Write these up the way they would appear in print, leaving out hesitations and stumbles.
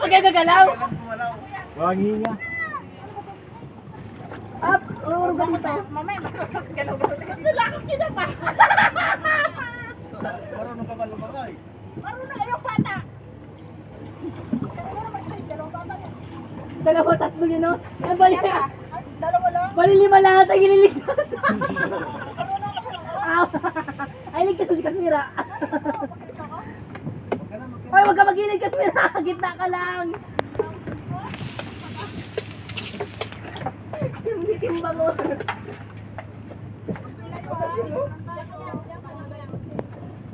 Huwag kayo gagalaw. Wag hinga. Up, ururog ka dito. Mamaya, magalaw ka. Wala akong kinapa. Marunong ka ba lumagay? Marunong ayaw bata. Dalawa, tatlo yun, no? Ay, bali. Dalawa lang. Bali lima lahat ang ililigtas. Ay, ligtas mo si Kasmira. Hoy, huwag ka mag-ilig, Kasmira. Gitna ka lang. Yung bitimba mo.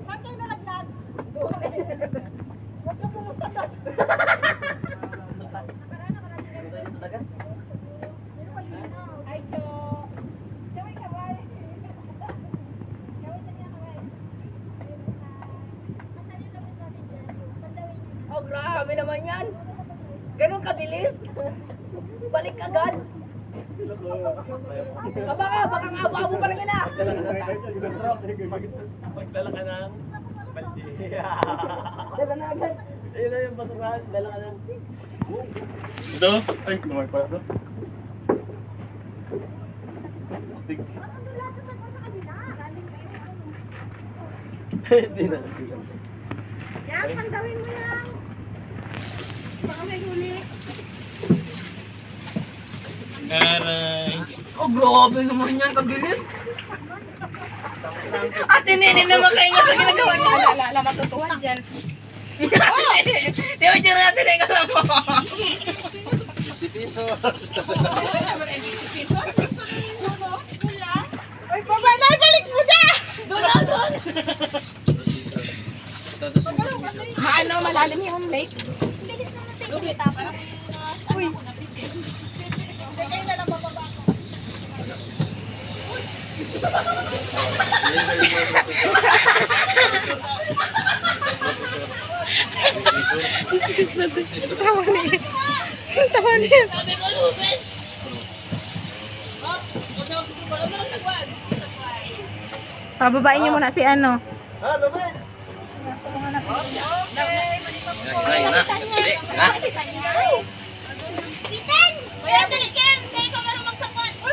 Saan kayo nalaglag? Huwag ka pumunta doon. Ay, Jo. Kaway, kaway. Kaway na niya, kaway. Oh, grabe naman yan. Ganun kabilis. Balik agad. Baka nga abo-abo pa lang yan ah. Magdala ka ng balde. Dala na agad. Ayun na yung basurahan. Dala ka ng... Ito? Ay, lumay pala ito. Stick. Hindi na. Yan, pandawin mo yan. Baka may huli. Aray. Oh, grabe naman yan. Kabilis. Ate Nene naman kayo nga sa ginagawa niya. Alala, matutuwa dyan. Di ba dyan natin na yung kasama? 50 pesos. Ay, babalay, balik mo na! Doon na, doon. Maano, malalim yung lake. Lugit, tapos. Uy. Hindi kayo na lang bababa. Tawanin. Tawanin. Sabi mo, Ruben. Oh, huwag na magsisimba. Huwag na magtagwag. Pababain niyo muna si ano. Ah, lumay. Bitin! Kuya, balik yan!